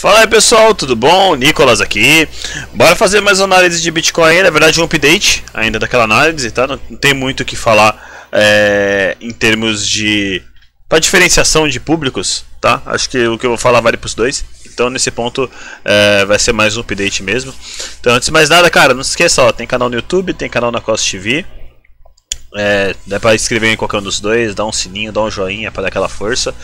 Fala aí pessoal, tudo bom? Nicolas aqui. Bora fazer mais análise de Bitcoin, na verdade um update ainda daquela análise, tá? Não tem muito o que falar em termos de para diferenciação de públicos, tá? Acho que o que eu vou falar vale para os dois. Então nesse ponto vai ser mais um update mesmo. Então antes de mais nada, cara, não se esqueça, ó, tem canal no YouTube, tem canal na Cost TV. Dá pra inscrever em qualquer um dos dois, dá um sininho, dá um joinha para dar aquela força.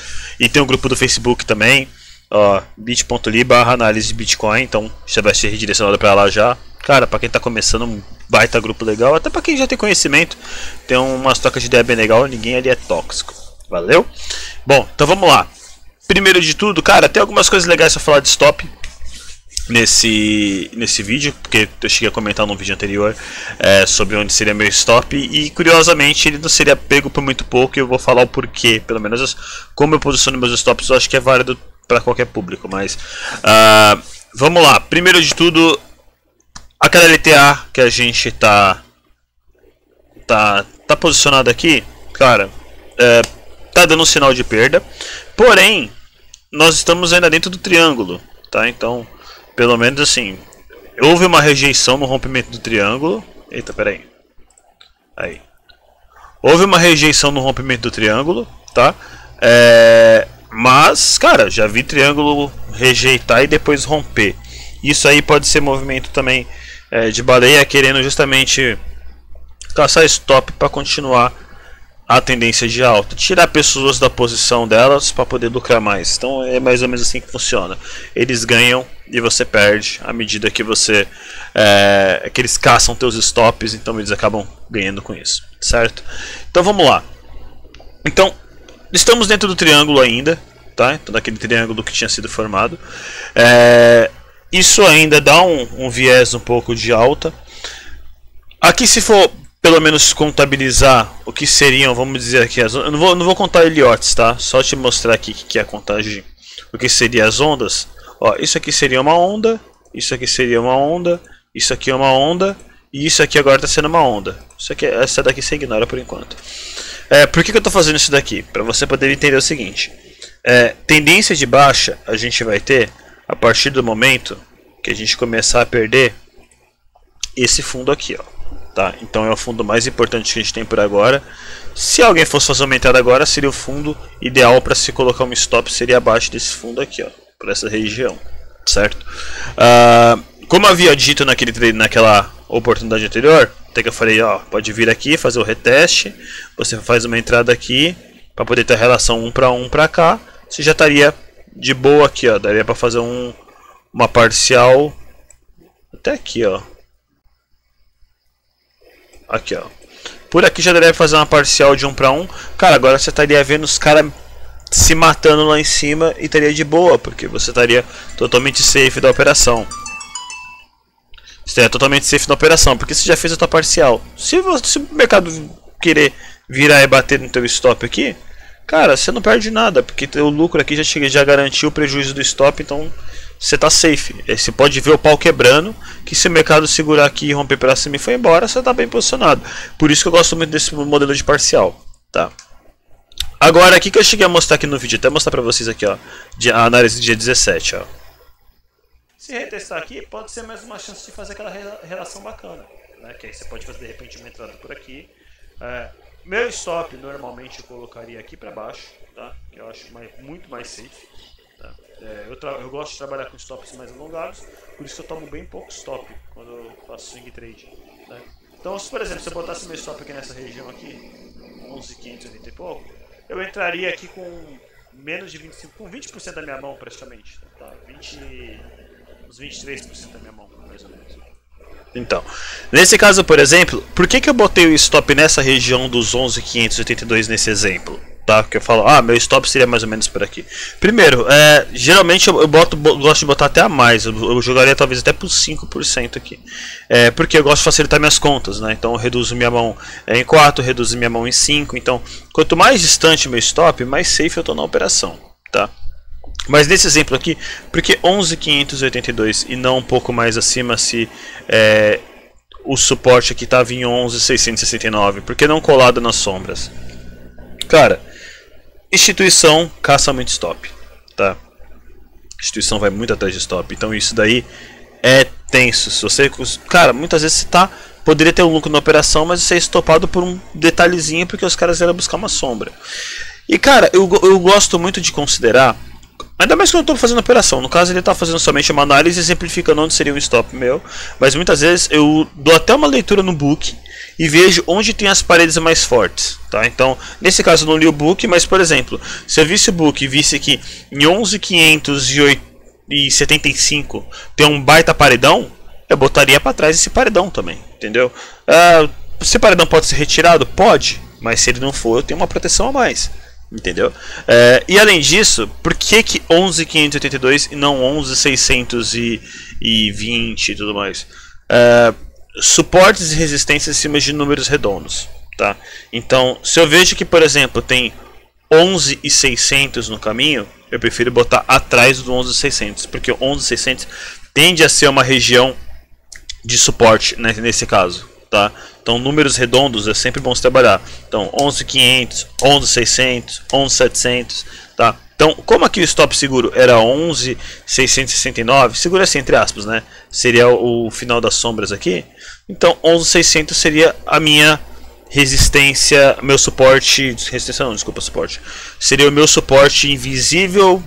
E tem um grupo do Facebook também, ó, bit.ly/análise de Bitcoin, então você vai ser redirecionado para lá já. Cara, para quem tá começando, um baita grupo legal, até para quem já tem conhecimento, tem umas trocas de ideia bem legal, ninguém ali é tóxico. Valeu? Bom, então vamos lá. Primeiro de tudo, cara, tem algumas coisas legais pra falar de stop nesse vídeo, porque eu cheguei a comentar num vídeo anterior sobre onde seria meu stop e curiosamente ele não seria pego por muito pouco, e eu vou falar o porquê, pelo menos como eu posiciono meus stops. Eu acho que é válido para qualquer público, mas vamos lá. Primeiro de tudo, aquela LTA que a gente tá posicionado aqui, cara, tá dando um sinal de perda, porém nós estamos ainda dentro do triângulo, tá? Então pelo menos assim, houve uma rejeição no rompimento do triângulo. Eita, peraí. Aí. Houve uma rejeição no rompimento do triângulo, tá? Mas, cara, já vi triângulo rejeitar e depois romper. Isso aí pode ser movimento também de baleia querendo justamente caçar stop para continuar a tendência de alta, tirar pessoas da posição delas para poder lucrar mais. Então é mais ou menos assim que funciona. Eles ganham e você perde à medida que você que eles caçam teus stops, então eles acabam ganhando com isso, certo? Então vamos lá. Então estamos dentro do triângulo ainda, tá? Então daquele triângulo que tinha sido formado. Isso ainda dá um viés um pouco de alta. Aqui, se for pelo menos contabilizar o que seriam, vamos dizer aqui, as ondas. Eu não vou contar ilhotes, tá? Só te mostrar aqui que é a contagem, o que seriam as ondas. Ó, isso aqui seria uma onda, isso aqui seria uma onda, isso aqui é uma onda, e isso aqui agora está sendo uma onda. Isso aqui, essa daqui você ignora por enquanto. Por que eu estou fazendo isso daqui? Para você poder entender o seguinte: tendência de baixa a gente vai ter a partir do momento que a gente começar a perder esse fundo aqui, ó. Tá? Então é o fundo mais importante que a gente tem por agora. Se alguém fosse fazer uma entrada agora, seria o fundo ideal para se colocar um stop, seria abaixo desse fundo aqui, ó, por essa região, certo? Como havia dito naquela oportunidade anterior, até que eu falei, ó, pode vir aqui fazer o reteste, você faz uma entrada aqui para poder ter a relação 1 para 1 para cá, você já estaria de boa aqui, ó, daria para fazer uma parcial até aqui, ó. Aqui, ó. Por aqui já deve fazer uma parcial de 1 para 1. Cara, agora você estaria vendo os caras se matando lá em cima e estaria de boa, porque você estaria totalmente safe da operação. Você estaria totalmente safe da operação, porque você já fez a tua parcial. Se o mercado querer virar e bater no teu stop aqui, cara, você não perde nada, porque o lucro aqui já garantiu o prejuízo do stop, então você tá safe. Você pode ver o pau quebrando, que se o mercado segurar aqui e romper para cima e for embora, você tá bem posicionado. Por isso que eu gosto muito desse modelo de parcial, tá? Agora, aqui que eu cheguei a mostrar aqui no vídeo, até mostrar para vocês aqui, ó, a análise do dia 17, ó. Se retestar aqui, pode ser mais uma chance de fazer aquela relação bacana, né? Que aí você pode fazer de repente uma entrada por aqui. Meu stop normalmente eu colocaria aqui para baixo, tá? Que eu acho muito mais safe. Eu gosto de trabalhar com stops mais alongados, por isso que eu tomo bem pouco stop quando eu faço swing trade, né? Então, se por exemplo, se eu botasse meu stop aqui nessa região aqui, 11.580 e pouco, eu entraria aqui com menos de 25, com 20% da minha mão praticamente, tá? Uns 23% da minha mão, mais ou menos. Então, nesse caso, por exemplo, por que eu botei o stop nessa região dos 11.582 nesse exemplo? Tá? Que eu falo, meu stop seria mais ou menos por aqui. Primeiro, geralmente eu gosto de botar até a mais. Eu jogaria talvez até por 5% aqui. Porque eu gosto de facilitar minhas contas, né? Então eu reduzo minha mão em 4, reduzo minha mão em 5. Então, quanto mais distante meu stop, mais safe eu estou na operação, tá? Mas nesse exemplo aqui, porque 11.582 e não um pouco mais acima se o suporte aqui estava em 11.669? Porque não colado nas sombras? Cara, instituição caça muito stop, tá? instituição vai muito atrás de stop. Então isso daí é tenso. Se você, cara, muitas vezes você poderia ter um lucro na operação, mas você é estopado por um detalhezinho porque os caras vieram buscar uma sombra. E cara, eu gosto muito de considerar, ainda mais quando eu estou fazendo operação. No caso ele está fazendo somente uma análise exemplificando onde seria um stop meu, mas muitas vezes eu dou até uma leitura no book e vejo onde tem as paredes mais fortes, tá? Então, nesse caso eu não li o book, mas por exemplo, se eu visse o book e visse que em 11.575 tem um baita paredão, eu botaria para trás esse paredão também, entendeu? Esse paredão pode ser retirado? Pode, mas se ele não for, eu tenho uma proteção a mais, entendeu? E além disso, por que 11.582 e não 11.620 e tudo mais? Suportes e resistências acima de números redondos, tá? Então, se eu vejo que, por exemplo, tem 11.600 no caminho, eu prefiro botar atrás do 11.600, porque o 11.600 tende a ser uma região de suporte, né, nesse caso, tá? Então, números redondos é sempre bom se trabalhar. Então, 11.500, 11.600, 11.700, tá? Então, como aqui o stop seguro era 11.669, seguro assim entre aspas, né? Seria o final das sombras aqui. Então, 11.600 seria a minha resistência, meu suporte, resistência não, desculpa, suporte. Seria o meu suporte invisível,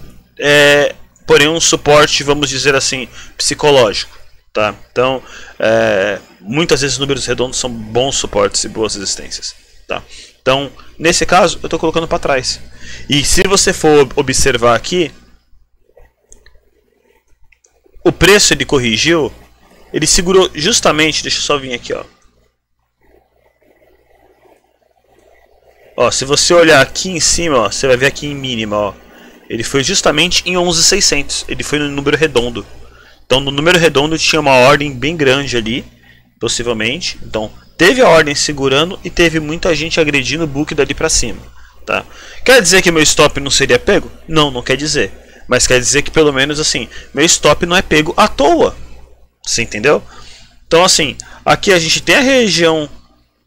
porém um suporte, vamos dizer assim, psicológico, tá? Então, muitas vezes números redondos são bons suportes e boas resistências, tá? Então, nesse caso, eu estou colocando para trás. E se você for observar aqui, o preço ele corrigiu, ele segurou justamente, deixa eu só vir aqui, ó. Ó, se você olhar aqui em cima, ó, você vai ver aqui em mínima, ó, ele foi justamente em 11.600, ele foi no número redondo. Então, no número redondo tinha uma ordem bem grande ali, possivelmente. Então, teve a ordem segurando e teve muita gente agredindo o book dali pra cima, tá? Quer dizer que meu stop não seria pego? Não, não quer dizer. Mas quer dizer que pelo menos assim, meu stop não é pego à toa. Você entendeu? Então assim, aqui a gente tem a região,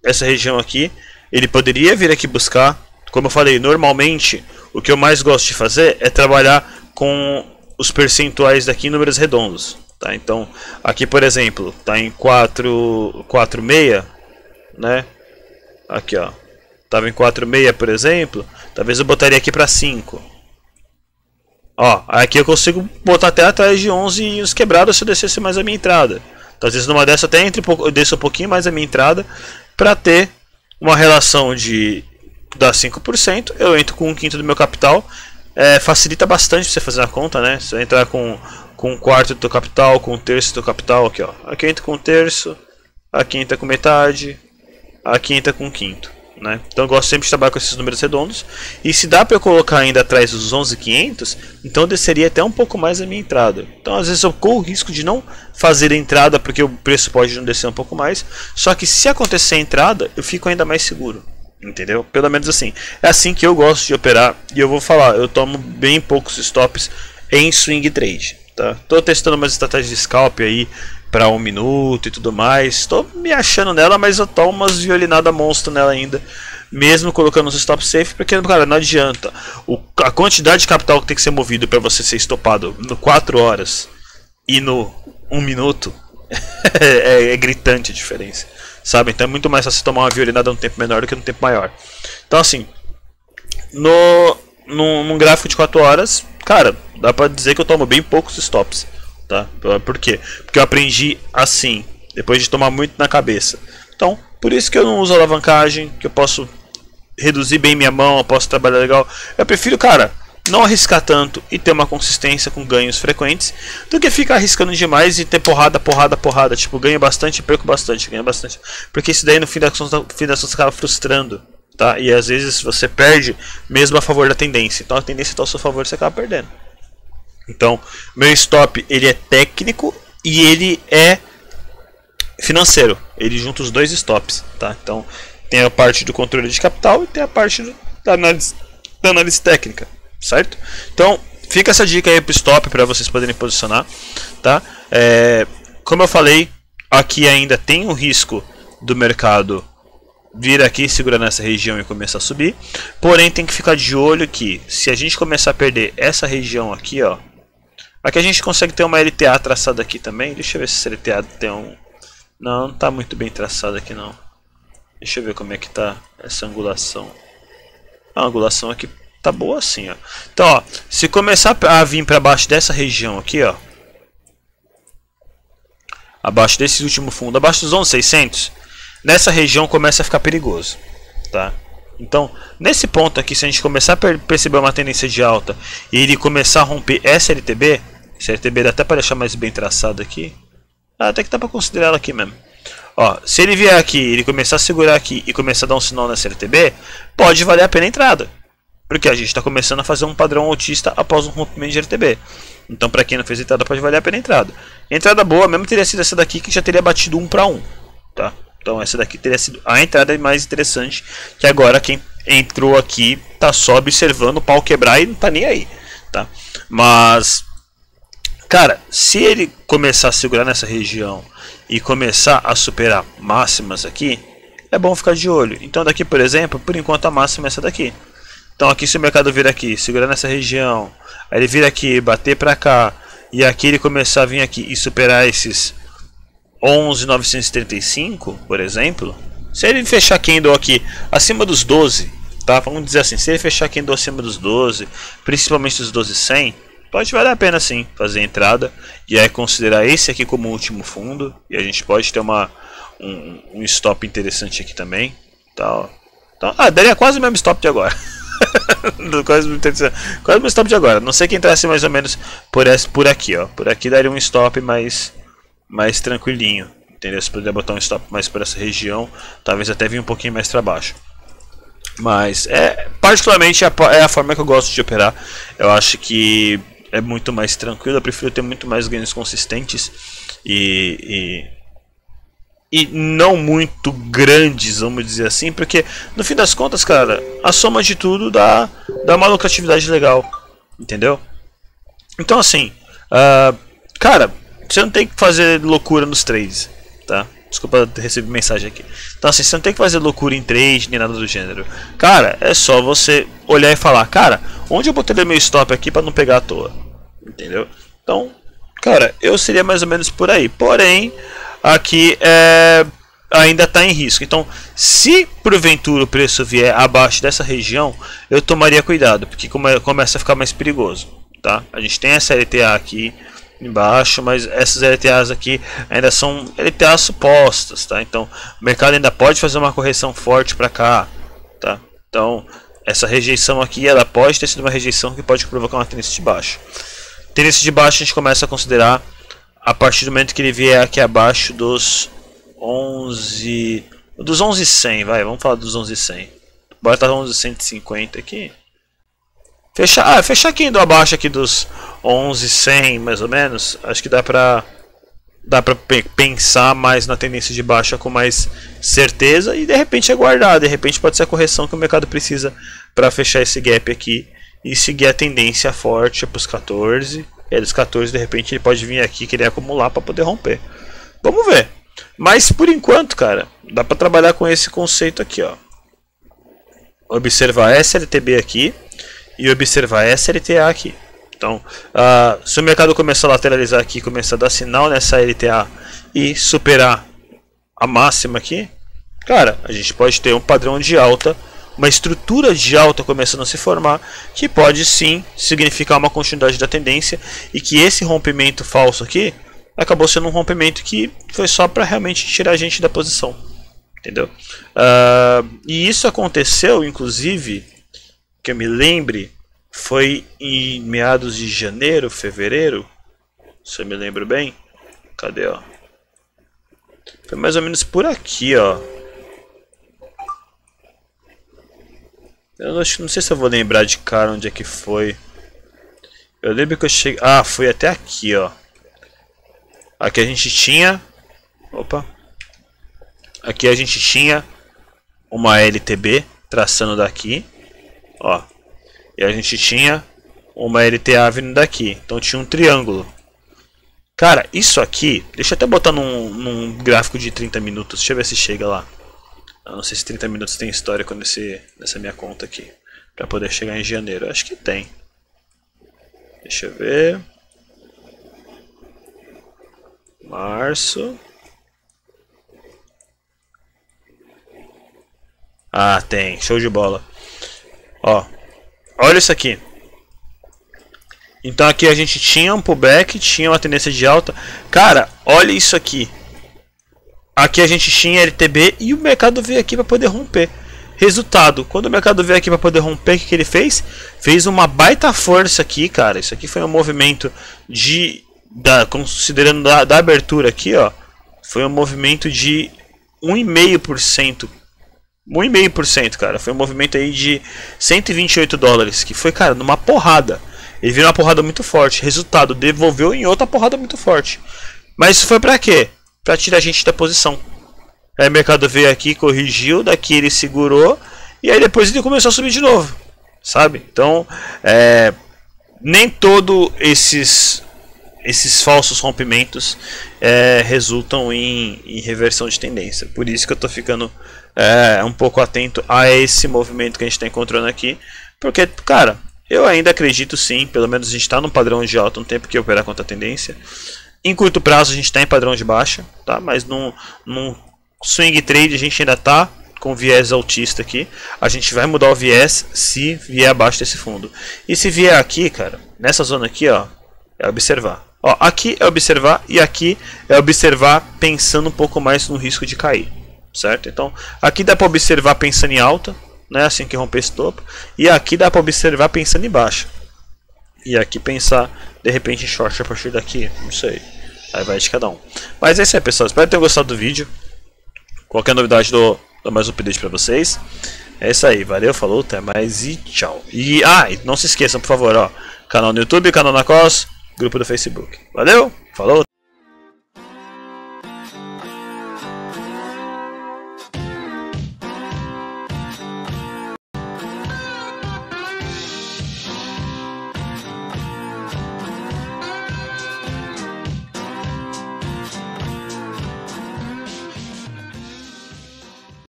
essa região aqui, ele poderia vir aqui buscar. Como eu falei, normalmente o que eu mais gosto de fazer é trabalhar com os percentuais daqui em números redondos, tá? Então, aqui por exemplo, tá em 4,6, né? Aqui, ó. Tava em 4,6, por exemplo, talvez eu botaria aqui para 5. Ó, aqui eu consigo botar até atrás de 11 e os quebrados se eu descesse mais a minha entrada. Então, às vezes numa dessa até eu desço um pouquinho mais a minha entrada para ter uma relação de dar 5%, eu entro com 1/5 do meu capital. Facilita bastante você fazer a conta, né? Você vai entrar com 1/4 do teu capital, com 1/3 do teu capital, aqui ó. Aqui entra com 1/3, aqui entra com metade, aqui entra com 1/5, né? Então eu gosto sempre de trabalhar com esses números redondos. E se dá para eu colocar ainda atrás dos 11.500, então eu desceria até um pouco mais a minha entrada. Então às vezes eu corro o risco de não fazer a entrada porque o preço pode não descer um pouco mais. Só que se acontecer a entrada, eu fico ainda mais seguro. Entendeu? Pelo menos assim. É assim que eu gosto de operar. E eu vou falar, eu tomo bem poucos stops em swing trade, tá? Tô testando umas estratégias de scalp aí para 1 minuto e tudo mais. Tô me achando nela, mas eu tomo umas violinadas monstro nela ainda, mesmo colocando os stop safe, porque cara, não adianta. A quantidade de capital que tem que ser movido para você ser estopado no 4 horas e no 1 minuto é gritante a diferença, sabe? Então é muito mais fácil tomar uma violinada num tempo menor do que num tempo maior. Então assim, num gráfico de 4 horas, cara, dá pra dizer que eu tomo bem poucos stops, tá? Por quê? Porque eu aprendi assim, depois de tomar muito na cabeça. Então, por isso que eu não uso alavancagem, que eu posso reduzir bem minha mão, eu posso trabalhar legal. Eu prefiro, cara, não arriscar tanto e ter uma consistência com ganhos frequentes, do que ficar arriscando demais e ter porrada, tipo, ganho bastante e perco bastante, ganho bastante. Porque isso daí no fim das contas acaba frustrando, tá? E às vezes você perde mesmo a favor da tendência. Então a tendência está ao seu favor, você acaba perdendo. Então, meu stop, ele é técnico e ele é financeiro. Ele junta os dois stops, tá? Então, tem a parte do controle de capital e tem a parte da análise técnica. Certo? Então, fica essa dica aí pro stop para vocês poderem posicionar, tá? Como eu falei, aqui ainda tem um risco do mercado vir aqui, segurar nessa região e começar a subir. Porém, tem que ficar de olho que se a gente começar a perder essa região aqui, ó, Aqui a gente consegue ter uma LTA traçada aqui também. Deixa eu ver se essa LTA tem um... Não, não tá muito bem traçada aqui não. Deixa eu ver como é que tá essa angulação. A angulação aqui tá boa assim, ó. Então, ó, se começar a vir para baixo dessa região aqui, ó, abaixo desse último fundo, abaixo dos 11.600, nessa região começa a ficar perigoso, tá? Então, nesse ponto aqui, se a gente começar a perceber uma tendência de alta e ele começar a romper essa LTB, essa LTB dá até para deixar mais bem traçado aqui, até que dá para considerar ela aqui mesmo. Ó, se ele vier aqui, ele começar a segurar aqui e começar a dar um sinal nessa LTB, pode valer a pena a entrada. Porque a gente está começando a fazer um padrão altista após um rompimento de LTB. Então, para quem não fez entrada, pode valer a pena a entrada. Entrada boa mesmo teria sido essa daqui, que já teria batido 1 para 1. Tá? Então, essa daqui teria sido a entrada mais interessante. Que agora quem entrou aqui tá só observando o pau quebrar e não tá nem aí. Tá? Mas, cara, se ele começar a segurar nessa região e começar a superar máximas aqui, é bom ficar de olho. Então, daqui, por exemplo, por enquanto a máxima é essa daqui. Então aqui, se o mercado vir aqui, segurar nessa região, aí ele vir aqui, bater pra cá, e aqui ele começar a vir aqui e superar esses 11.935, por exemplo, se ele fechar candle aqui acima dos 12, tá? Vamos dizer assim, se ele fechar candle acima dos 12, principalmente dos 12.100, pode valer a pena sim fazer a entrada, e aí considerar esse aqui como o último fundo, e a gente pode ter um stop interessante aqui também, tá? Então, daria quase o mesmo stop de agora. quase o mesmo stop de agora. Não sei quem entrasse mais ou menos por aqui, ó. Por aqui daria um stop mais tranquilinho, entendeu? Se puder botar um stop mais por essa região, talvez até vir um pouquinho mais para baixo. Mas particularmente é a forma que eu gosto de operar. Eu acho que é muito mais tranquilo. Eu prefiro ter muito mais ganhos consistentes e não muito grandes, vamos dizer assim, porque no fim das contas, cara, a soma de tudo dá uma lucratividade legal, entendeu? Então assim, cara, você não tem que fazer loucura nos trades, tá? Desculpa, recebi mensagem aqui. Então assim, você não tem que fazer loucura em trade nem nada do gênero. Cara, é só você olhar e falar, cara, onde eu botei meu stop aqui para não pegar à toa, entendeu? Então, cara, eu seria mais ou menos por aí. Porém, aqui ainda está em risco. Então, se porventura o preço vier abaixo dessa região, eu tomaria cuidado, porque começa a ficar mais perigoso, tá? A gente tem essa LTA aqui embaixo, mas essas LTAs aqui ainda são LTAs supostas, tá? Então, o mercado ainda pode fazer uma correção forte para cá, tá? Então, essa rejeição aqui, ela pode ter sido uma rejeição que pode provocar uma tendência de baixo. Tendência de baixo a gente começa a considerar a partir do momento que ele vier aqui abaixo dos 11.100, vai, vamos falar dos 11.100. Bora estar 11.150 aqui. Fechar aqui indo abaixo aqui dos 11.100, mais ou menos. Acho que dá pra pensar mais na tendência de baixa com mais certeza e de repente aguardar. De repente pode ser a correção que o mercado precisa para fechar esse gap aqui e seguir a tendência forte para os 14. E dos 14 de repente ele pode vir aqui querer acumular para poder romper. Vamos ver. Mas por enquanto, cara, dá para trabalhar com esse conceito aqui, ó. Observar SLTB aqui e observar SLTA aqui. Então, se o mercado começar a lateralizar aqui, começar a dar sinal nessa LTA e superar a máxima aqui, cara, a gente pode ter um padrão de alta, uma estrutura de alta começando a se formar, que pode sim significar uma continuidade da tendência e que esse rompimento falso aqui acabou sendo um rompimento que foi só para realmente tirar a gente da posição, entendeu? E isso aconteceu, inclusive, que eu me lembre, foi em meados de janeiro, fevereiro, se eu me lembro bem. Cadê, ó? Foi mais ou menos por aqui, ó. Eu não sei se eu vou lembrar de cara onde é que foi. Eu lembro que eu cheguei... foi até aqui, ó. Aqui a gente tinha... Opa. Aqui a gente tinha uma LTB traçando daqui. Ó. E a gente tinha uma LTA vindo daqui. Então tinha um triângulo. Cara, isso aqui... Deixa eu até botar num gráfico de 30 minutos. Deixa eu ver se chega lá. Eu não sei se 30 minutos tem histórico nessa minha conta aqui. Pra poder chegar em janeiro. Acho que tem. Deixa eu ver. Março. Ah, tem. Show de bola. Ó. Olha isso aqui. Então aqui a gente tinha um pullback, tinha uma tendência de alta. Cara, olha isso aqui. Aqui a gente tinha LTB e o mercado veio aqui para poder romper. Resultado, quando o mercado veio aqui para poder romper, o que ele fez? Fez uma baita força aqui, cara. Isso aqui foi um movimento considerando da abertura aqui, ó. Foi um movimento de 1,5%. 1,5%, cara. Foi um movimento aí de 128 dólares. Que foi, cara, numa porrada. Ele viu uma porrada muito forte. Resultado, devolveu em outra porrada muito forte. Mas isso foi pra quê? Pra tirar a gente da posição. Aí o mercado veio aqui, corrigiu. Daqui ele segurou. E aí depois ele começou a subir de novo. Sabe? Então, nem todos esses falsos rompimentos resultam em reversão de tendência. Por isso que eu tô ficando um pouco atento a esse movimento que a gente está encontrando aqui. Porque, cara, eu ainda acredito sim, pelo menos a gente está num padrão de alta, não tem porque operar contra a tendência. Em curto prazo a gente está em padrão de baixa, tá? Mas num swing trade a gente ainda está com viés altista aqui. A gente vai mudar o viés se vier abaixo desse fundo. E se vier aqui, cara, nessa zona aqui, ó, é observar. Ó, aqui é observar e aqui é observar pensando um pouco mais no risco de cair, certo? Então, aqui dá para observar pensando em alta, né, assim que romper esse topo, e aqui dá para observar pensando em baixa. E aqui pensar de repente em short a partir daqui, não sei. Aí vai de cada um. Mas é isso aí, pessoal. Espero que tenham gostado do vídeo. Qualquer novidade dou mais um update para vocês. É isso aí, valeu, falou, até mais e tchau. E não se esqueçam, por favor, ó, canal no YouTube, canal na COS, grupo do Facebook. Valeu, falou.